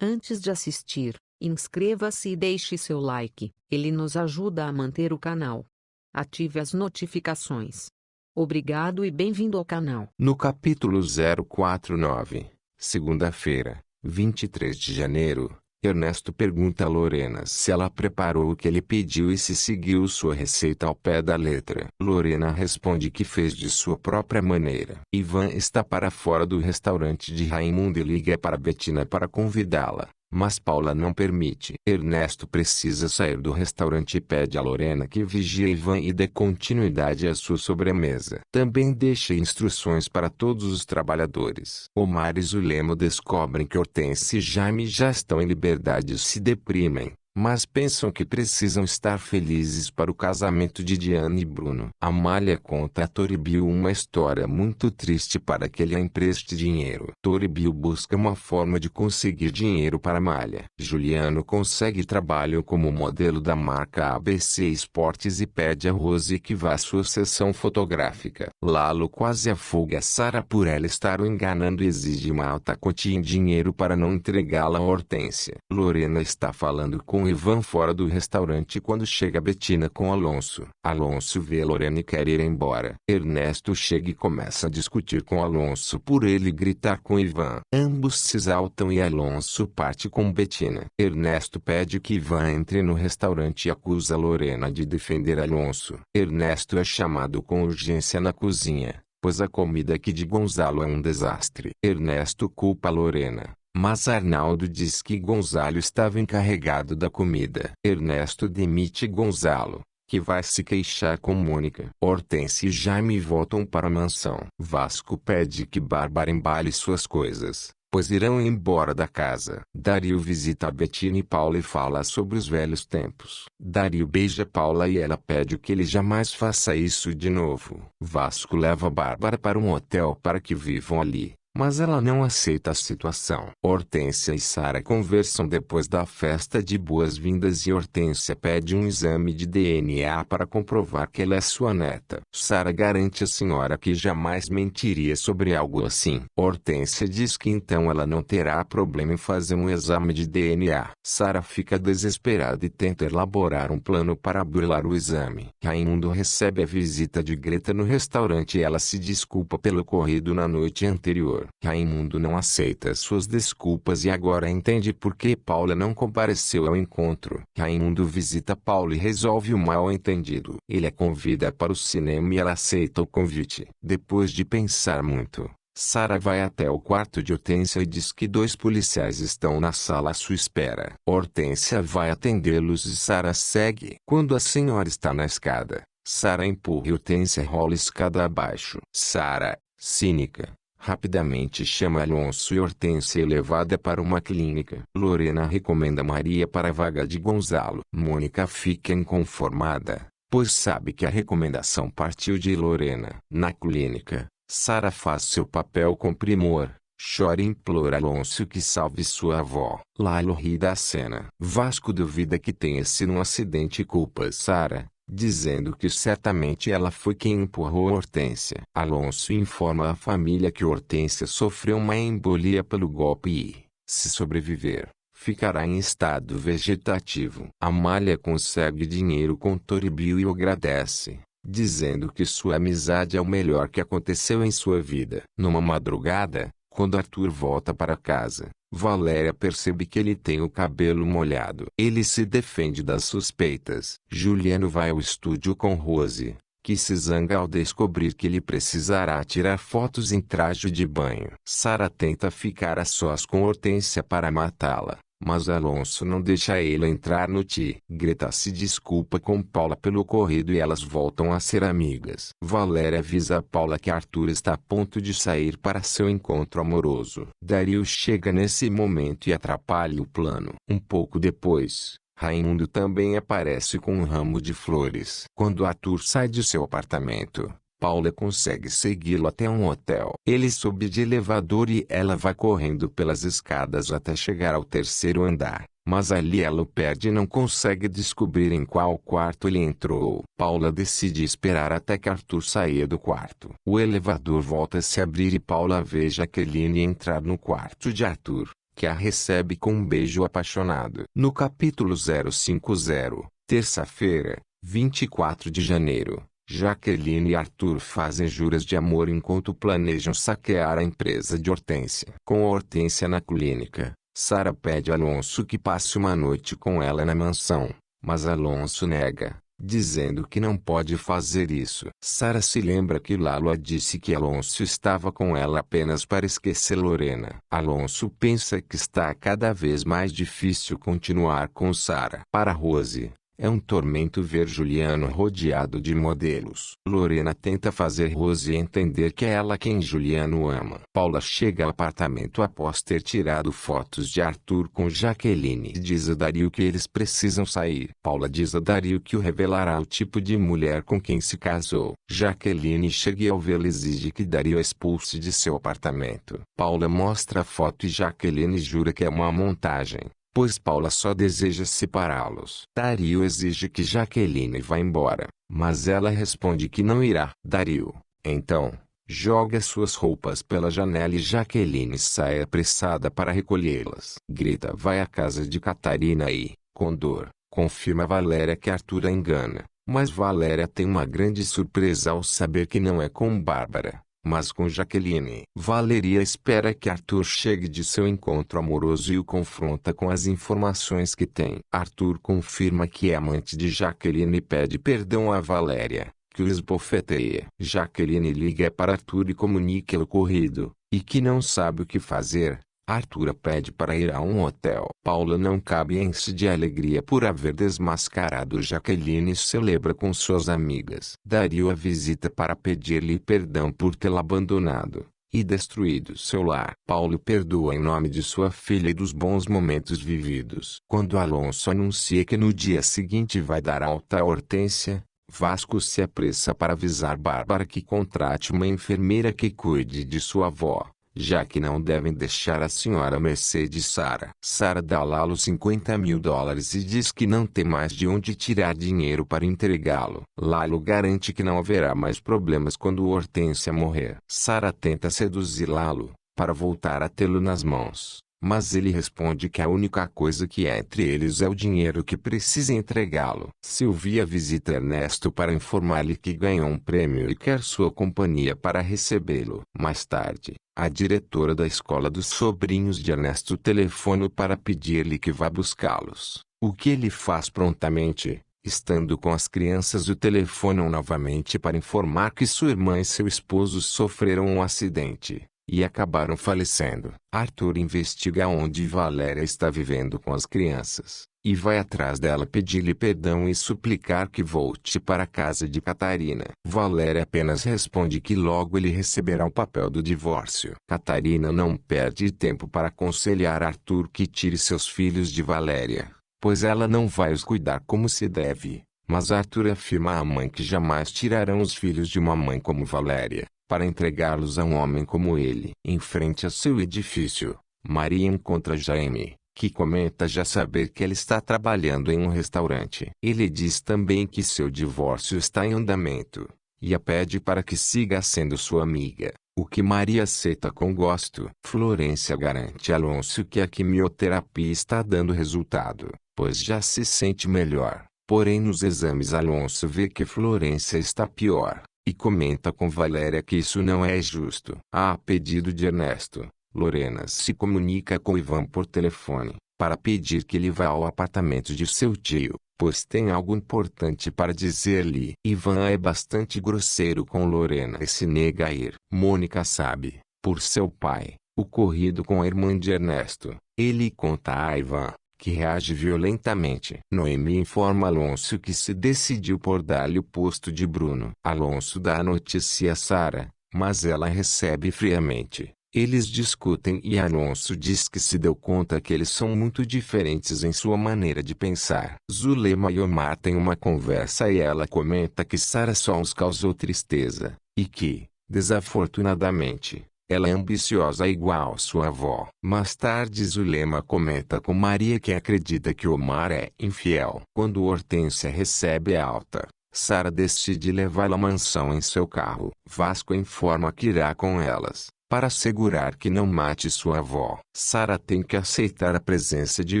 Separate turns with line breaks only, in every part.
Antes de assistir, inscreva-se e deixe seu like, ele nos ajuda a manter o canal. Ative as notificações. Obrigado e bem-vindo ao canal.
No capítulo 049, segunda-feira, 23 de janeiro, Ernesto pergunta a Lorena se ela preparou o que ele pediu e se seguiu sua receita ao pé da letra. Lorena responde que fez de sua própria maneira. Ivan está para fora do restaurante de Raimundo e liga para Bettina para convidá-la, mas Paula não permite. Ernesto precisa sair do restaurante e pede a Lorena que vigie Ivan e dê continuidade à sua sobremesa. Também deixa instruções para todos os trabalhadores. Omar e Zulema descobrem que Hortência e Jaime já estão em liberdade e se deprimem, mas pensam que precisam estar felizes para o casamento de Diana e Bruno. Amália conta a Toribio uma história muito triste para que ele a empreste dinheiro. Toribio busca uma forma de conseguir dinheiro para Amália. Juliano consegue trabalho como modelo da marca ABC Esportes e pede a Rose que vá à sua sessão fotográfica. Lalo quase afoga Sara por ela estar o enganando e exige uma alta quantia em dinheiro para não entregá-la a Hortência. Lorena está falando com Ivan fora do restaurante quando chega Bettina com Alonso. Alonso vê Lorena e quer ir embora. Ernesto chega e começa a discutir com Alonso por ele gritar com Ivan. Ambos se exaltam e Alonso parte com Bettina. Ernesto pede que Ivan entre no restaurante e acusa Lorena de defender Alonso. Ernesto é chamado com urgência na cozinha, pois a comida aqui de Gonzalo é um desastre. Ernesto culpa Lorena, mas Arnaldo diz que Gonzalo estava encarregado da comida. Ernesto demite Gonzalo, que vai se queixar com Mônica. Hortência e Jaime voltam para a mansão. Vasco pede que Bárbara embale suas coisas, pois irão embora da casa. Dario visita Bettina e Paula e fala sobre os velhos tempos. Dario beija Paula e ela pede que ele jamais faça isso de novo. Vasco leva Bárbara para um hotel para que vivam ali, mas ela não aceita a situação. Hortência e Sara conversam depois da festa de boas-vindas e Hortência pede um exame de DNA para comprovar que ela é sua neta. Sara garante à senhora que jamais mentiria sobre algo assim. Hortência diz que então ela não terá problema em fazer um exame de DNA. Sara fica desesperada e tenta elaborar um plano para burlar o exame. Raimundo recebe a visita de Greta no restaurante e ela se desculpa pelo ocorrido na noite anterior. Raimundo não aceita suas desculpas e agora entende por que Paula não compareceu ao encontro. Raimundo visita Paula e resolve o mal-entendido. Ele a convida para o cinema e ela aceita o convite. Depois de pensar muito, Sara vai até o quarto de Hortência e diz que 2 policiais estão na sala à sua espera. Hortência vai atendê-los e Sara segue. Quando a senhora está na escada, Sara empurra e Hortência rola escada abaixo. Sara, cínica, rapidamente chama Alonso e Hortência é levada para uma clínica. Lorena recomenda Maria para a vaga de Gonzalo. Mônica fica inconformada, pois sabe que a recomendação partiu de Lorena. Na clínica, Sara faz seu papel com primor, chora e implora Alonso que salve sua avó. Lalo ri da cena. Vasco duvida que tenha sido um acidente e culpa Sara, dizendo que certamente ela foi quem empurrou Hortência. Alonso informa a família que Hortência sofreu uma embolia pelo golpe e, se sobreviver, ficará em estado vegetativo. Amália consegue dinheiro com Toribio e o agradece, dizendo que sua amizade é o melhor que aconteceu em sua vida. Numa madrugada, quando Arthur volta para casa, Valéria percebe que ele tem o cabelo molhado. Ele se defende das suspeitas. Juliano vai ao estúdio com Rose, que se zanga ao descobrir que ele precisará tirar fotos em traje de banho. Sara tenta ficar a sós com Hortência para matá-la, mas Alonso não deixa ele entrar no ti. Greta se desculpa com Paula pelo ocorrido e elas voltam a ser amigas. Valéria avisa a Paula que Arthur está a ponto de sair para seu encontro amoroso. Dario chega nesse momento e atrapalha o plano. Um pouco depois, Raimundo também aparece com um ramo de flores. Quando Arthur sai de seu apartamento, Paula consegue segui-lo até um hotel. Ele sobe de elevador e ela vai correndo pelas escadas até chegar ao 3º andar, mas ali ela o perde e não consegue descobrir em qual quarto ele entrou. Paula decide esperar até que Arthur saia do quarto. O elevador volta a se abrir e Paula vê Jaqueline entrar no quarto de Arthur, que a recebe com um beijo apaixonado. No capítulo 050, terça-feira, 24 de janeiro, Jaqueline e Arthur fazem juras de amor enquanto planejam saquear a empresa de Hortência. Com Hortência na clínica, Sara pede a Alonso que passe uma noite com ela na mansão, mas Alonso nega, dizendo que não pode fazer isso. Sara se lembra que Lalo disse que Alonso estava com ela apenas para esquecer Lorena. Alonso pensa que está cada vez mais difícil continuar com Sara. Para Rose, é um tormento ver Juliano rodeado de modelos. Lorena tenta fazer Rose entender que é ela quem Juliano ama. Paula chega ao apartamento após ter tirado fotos de Arthur com Jaqueline e diz a Dario que eles precisam sair. Paula diz a Dario que o revelará o tipo de mulher com quem se casou. Jaqueline chega e ao vê-la exige que Dario a expulse de seu apartamento. Paula mostra a foto e Jaqueline jura que é uma montagem, pois Paula só deseja separá-los. Dario exige que Jaqueline vá embora, mas ela responde que não irá. Dario, então, joga suas roupas pela janela e Jaqueline sai apressada para recolhê-las. Grita vai à casa de Catarina e, com dor, confirma a Valéria que Arthur a engana, mas Valéria tem uma grande surpresa ao saber que não é com Bárbara, mas com Jaqueline. Valeria espera que Arthur chegue de seu encontro amoroso e o confronta com as informações que tem. Arthur confirma que é amante de Jaqueline e pede perdão a Valéria, que o esbofeteia. Jaqueline liga para Arthur e comunica o ocorrido, e que não sabe o que fazer. Arthur a pede para ir a um hotel. Paula não cabe em si de alegria por haver desmascarado Jaqueline e celebra com suas amigas. Dario a visita para pedir-lhe perdão por tê-la abandonado e destruído seu lar. Paulo perdoa em nome de sua filha e dos bons momentos vividos. Quando Alonso anuncia que no dia seguinte vai dar alta a Hortência, Vasco se apressa para avisar Bárbara que contrate uma enfermeira que cuide de sua avó, já que não devem deixar a senhora à mercê de Sara. Sara dá a Lalo $50.000 e diz que não tem mais de onde tirar dinheiro para entregá-lo. Lalo garante que não haverá mais problemas quando Hortência morrer. Sara tenta seduzir Lalo, para voltar a tê-lo nas mãos, mas ele responde que a única coisa que há entre eles é o dinheiro que precisa entregá-lo. Silvia visita Ernesto para informar-lhe que ganhou um prêmio e quer sua companhia para recebê-lo. Mais tarde, a diretora da escola dos sobrinhos de Ernesto telefona para pedir-lhe que vá buscá-los, o que ele faz prontamente. Estando com as crianças, o telefonam novamente para informar que sua irmã e seu esposo sofreram um acidente e acabaram falecendo. Arthur investiga onde Valéria está vivendo com as crianças, e vai atrás dela pedir-lhe perdão e suplicar que volte para a casa de Catarina. Valéria apenas responde que logo ele receberá o papel do divórcio. Catarina não perde tempo para aconselhar Arthur que tire seus filhos de Valéria, pois ela não vai os cuidar como se deve. Mas Arthur afirma à mãe que jamais tirarão os filhos de uma mãe como Valéria, para entregá-los a um homem como ele. Em frente a seu edifício, Maria encontra Jaime, que comenta já saber que ela está trabalhando em um restaurante. Ele diz também que seu divórcio está em andamento, e a pede para que siga sendo sua amiga, o que Maria aceita com gosto. Florência garante a Alonso que a quimioterapia está dando resultado, pois já se sente melhor. Porém nos exames Alonso vê que Florência está pior, e comenta com Valéria que isso não é justo. A pedido de Ernesto, Lorena se comunica com Ivan por telefone, para pedir que ele vá ao apartamento de seu tio, pois tem algo importante para dizer-lhe. Ivan é bastante grosseiro com Lorena e se nega a ir. Mônica sabe, por seu pai, o ocorrido com a irmã de Ernesto. Ele conta a Ivan, que reage violentamente. Noemi informa Alonso que se decidiu por dar-lhe o posto de Bruno. Alonso dá a notícia a Sara, mas ela recebe friamente. Eles discutem e Alonso diz que se deu conta que eles são muito diferentes em sua maneira de pensar. Zulema e Omar têm uma conversa e ela comenta que Sara só os causou tristeza, e que, desafortunadamente, ela é ambiciosa igual sua avó. Mais tarde Zulema comenta com Maria que acredita que Omar é infiel. Quando Hortência recebe a alta, Sara decide levá-la à mansão em seu carro. Vasco informa que irá com elas, para assegurar que não mate sua avó. Sara tem que aceitar a presença de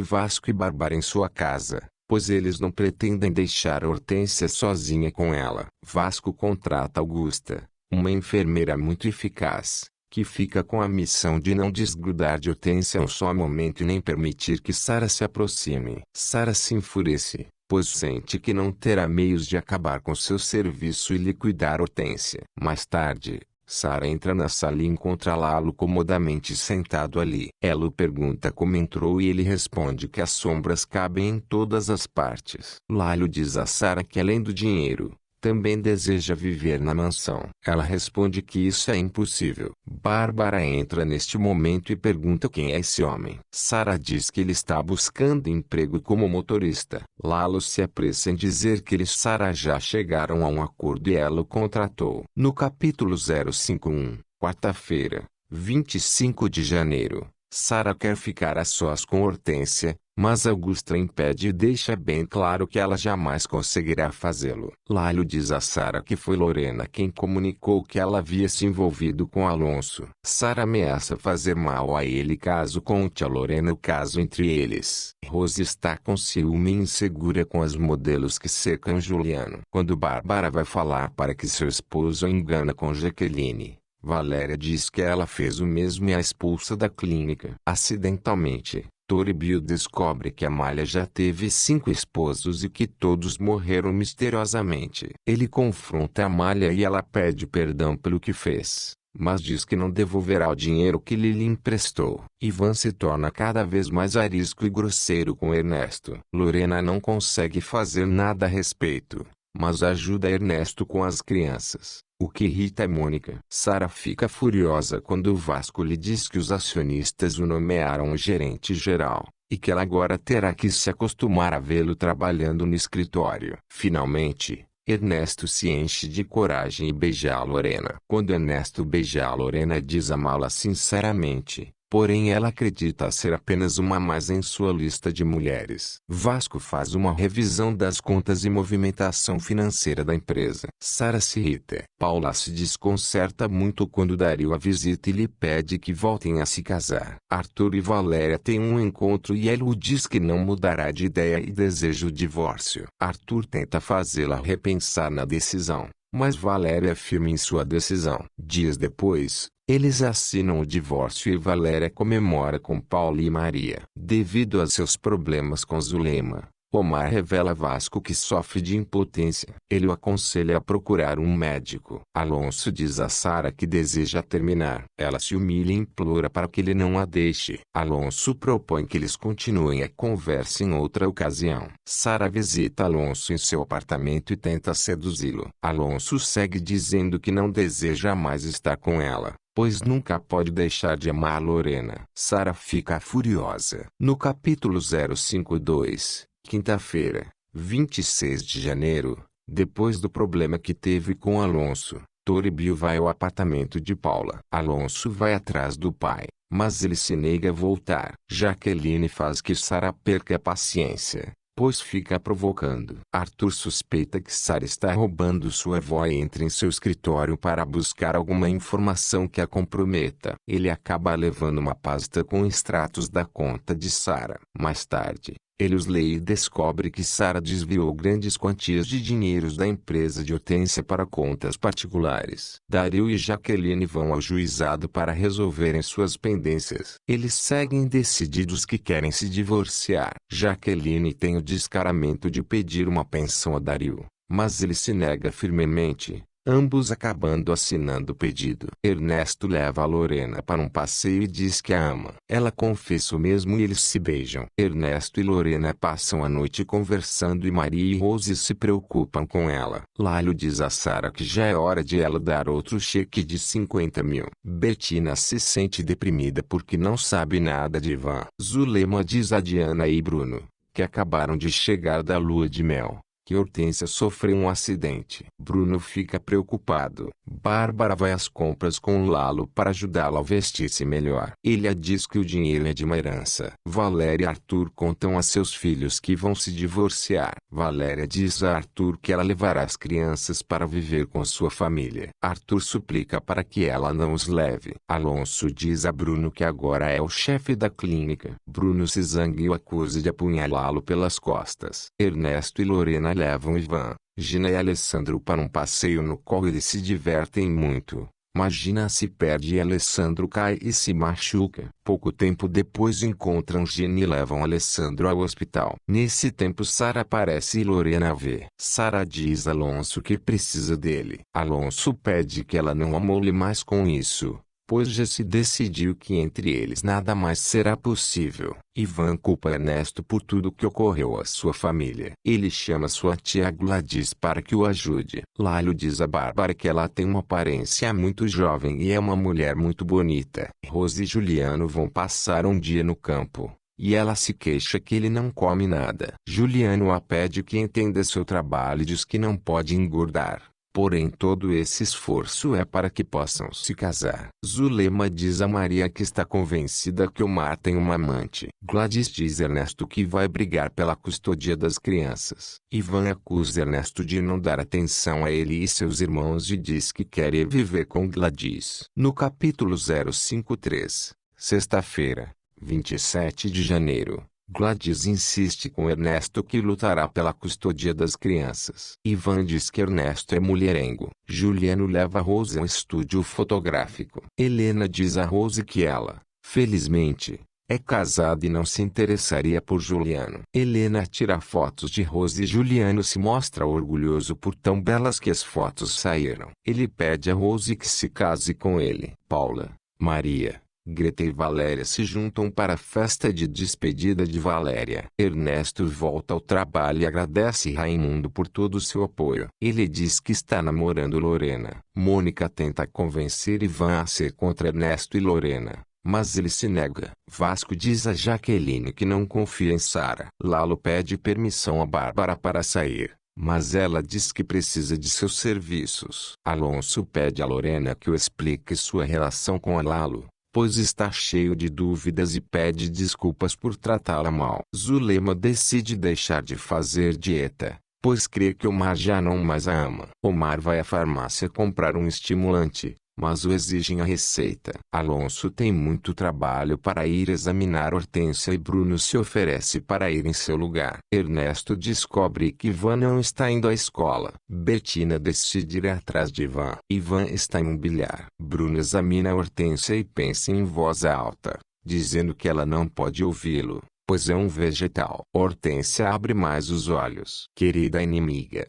Vasco e Bárbara em sua casa, pois eles não pretendem deixar Hortência sozinha com ela. Vasco contrata Augusta, uma enfermeira muito eficaz, que fica com a missão de não desgrudar de Hortência um só momento e nem permitir que Sara se aproxime. Sara se enfurece, pois sente que não terá meios de acabar com seu serviço e liquidar Hortência. Mais tarde, Sara entra na sala e encontra Lalo comodamente sentado ali. Ela o pergunta como entrou e ele responde que as sombras cabem em todas as partes. Lalo diz a Sara que além do dinheiro, também deseja viver na mansão. Ela responde que isso é impossível. Bárbara entra neste momento e pergunta quem é esse homem. Sara diz que ele está buscando emprego como motorista. Lalo se apressa em dizer que ele e Sara já chegaram a um acordo e ela o contratou. No capítulo 051, quarta-feira, 25 de janeiro, Sara quer ficar a sós com Hortência, mas Augusta impede e deixa bem claro que ela jamais conseguirá fazê-lo. Lalo diz a Sara que foi Lorena quem comunicou que ela havia se envolvido com Alonso. Sara ameaça fazer mal a ele caso conte a Lorena o caso entre eles. Rose está com ciúme e insegura com as modelos que cercam Juliano. Quando Bárbara vai falar para que seu esposo a engana com Jaqueline, Valéria diz que ela fez o mesmo e a expulsa da clínica. Acidentalmente, Toribio descobre que Amália já teve 5 esposos e que todos morreram misteriosamente. Ele confronta Amália e ela pede perdão pelo que fez, mas diz que não devolverá o dinheiro que lhe emprestou. Ivan se torna cada vez mais arisco e grosseiro com Ernesto. Lorena não consegue fazer nada a respeito, mas ajuda Ernesto com as crianças, o que irrita Mônica. Sara fica furiosa quando o Vasco lhe diz que os acionistas o nomearam gerente-geral, e que ela agora terá que se acostumar a vê-lo trabalhando no escritório. Finalmente, Ernesto se enche de coragem e beija a Lorena. Quando Ernesto beija a Lorena, diz amá-la sinceramente, porém ela acredita ser apenas uma a mais em sua lista de mulheres. Vasco faz uma revisão das contas e movimentação financeira da empresa. Sara se irrita. Paula se desconcerta muito quando Dario a visita e lhe pede que voltem a se casar. Arthur e Valéria têm um encontro e ela diz que não mudará de ideia e deseja o divórcio. Arthur tenta fazê-la repensar na decisão, mas Valéria é firme em sua decisão. Dias depois, eles assinam o divórcio e Valéria comemora com Paulo e Maria. Devido a seus problemas com Zulema, Omar revela a Vasco que sofre de impotência. Ele o aconselha a procurar um médico. Alonso diz a Sara que deseja terminar. Ela se humilha e implora para que ele não a deixe. Alonso propõe que eles continuem a conversa em outra ocasião. Sara visita Alonso em seu apartamento e tenta seduzi-lo. Alonso segue dizendo que não deseja mais estar com ela, pois nunca pode deixar de amar Lorena. Sara fica furiosa. No capítulo 052, quinta-feira, 26 de janeiro, depois do problema que teve com Alonso, Toribio vai ao apartamento de Paula. Alonso vai atrás do pai, mas ele se nega a voltar. Jaqueline faz que Sara perca a paciência, pois fica provocando. Arthur suspeita que Sara está roubando sua avó e entra em seu escritório para buscar alguma informação que a comprometa. Ele acaba levando uma pasta com extratos da conta de Sara. Mais tarde, ele os lê e descobre que Sara desviou grandes quantias de dinheiros da empresa de Hortência para contas particulares. Dario e Jaqueline vão ao juizado para resolverem suas pendências. Eles seguem decididos que querem se divorciar. Jaqueline tem o descaramento de pedir uma pensão a Dario, mas ele se nega firmemente, ambos acabando assinando o pedido. Ernesto leva a Lorena para um passeio e diz que a ama. Ela confessa o mesmo e eles se beijam. Ernesto e Lorena passam a noite conversando e Maria e Rose se preocupam com ela. Lalo diz a Sara que já é hora de ela dar outro cheque de 50 mil. Bettina se sente deprimida porque não sabe nada de Ivan. Zulema diz a Diana e Bruno, que acabaram de chegar da lua de mel, que Hortência sofreu um acidente. Bruno fica preocupado. Bárbara vai às compras com Lalo para ajudá-lo a vestir-se melhor. Ele diz que o dinheiro é de uma herança. Valéria e Arthur contam a seus filhos que vão se divorciar. Valéria diz a Arthur que ela levará as crianças para viver com sua família. Arthur suplica para que ela não os leve. Alonso diz a Bruno que agora é o chefe da clínica. Bruno se zanga e o acusa de apunhalá-lo pelas costas. Ernesto e Lorena levam Ivan, Gina e Alessandro para um passeio no qual eles se divertem muito. Mas Gina se perde e Alessandro cai e se machuca. Pouco tempo depois encontram Gina e levam Alessandro ao hospital. Nesse tempo Sara aparece e Lorena vê. Sara diz a Alonso que precisa dele. Alonso pede que ela não amole mais com isso, pois já se decidiu que entre eles nada mais será possível. Ivan culpa Ernesto por tudo que ocorreu à sua família. Ele chama sua tia Gladys para que o ajude. Lalo diz a Bárbara que ela tem uma aparência muito jovem e é uma mulher muito bonita. Rose e Juliano vão passar um dia no campo, e ela se queixa que ele não come nada. Juliano a pede que entenda seu trabalho e diz que não pode engordar. Porém todo esse esforço é para que possam se casar. Zulema diz a Maria que está convencida que Omar tem uma amante. Gladys diz a Ernesto que vai brigar pela custódia das crianças. Ivan acusa Ernesto de não dar atenção a ele e seus irmãos e diz que quer ir viver com Gladys. No capítulo 053, sexta-feira, 27 de janeiro. Gladys insiste com Ernesto que lutará pela custódia das crianças. Ivan diz que Ernesto é mulherengo. Juliano leva Rose ao estúdio fotográfico. Helena diz a Rose que ela, felizmente, é casada e não se interessaria por Juliano. Helena tira fotos de Rose e Juliano se mostra orgulhoso por tão belas que as fotos saíram. Ele pede a Rose que se case com ele. Paula, Maria, Greta e Valéria se juntam para a festa de despedida de Valéria. Ernesto volta ao trabalho e agradece Raimundo por todo o seu apoio. Ele diz que está namorando Lorena. Mônica tenta convencer Ivan a ser contra Ernesto e Lorena, mas ele se nega. Vasco diz a Jaqueline que não confia em Sara. Lalo pede permissão a Bárbara para sair, mas ela diz que precisa de seus serviços. Alonso pede a Lorena que o explique sua relação com a Lalo, pois está cheio de dúvidas e pede desculpas por tratá-la mal. Zulema decide deixar de fazer dieta, pois crê que Omar já não mais a ama. Omar vai à farmácia comprar um estimulante, mas o exigem a receita. Alonso tem muito trabalho para ir examinar Hortência e Bruno se oferece para ir em seu lugar. Ernesto descobre que Ivan não está indo à escola. Bettina decide ir atrás de Ivan. Ivan está em um bilhar. Bruno examina Hortência e pensa em voz alta, dizendo que ela não pode ouvi-lo, pois é um vegetal. Hortência abre mais os olhos. Querida inimiga.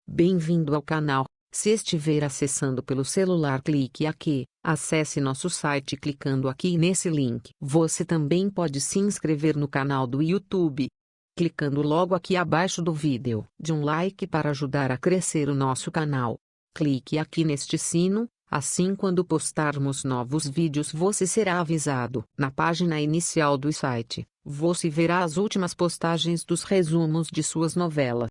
Bem-vindo ao canal. Se estiver acessando pelo celular, clique aqui, acesse nosso site clicando aqui nesse link. Você também pode se inscrever no canal do YouTube, clicando logo aqui abaixo do vídeo. De um like para ajudar a crescer o nosso canal. Clique aqui neste sino, assim quando postarmos novos vídeos você será avisado. Na página inicial do site, você verá as últimas postagens dos resumos de suas novelas.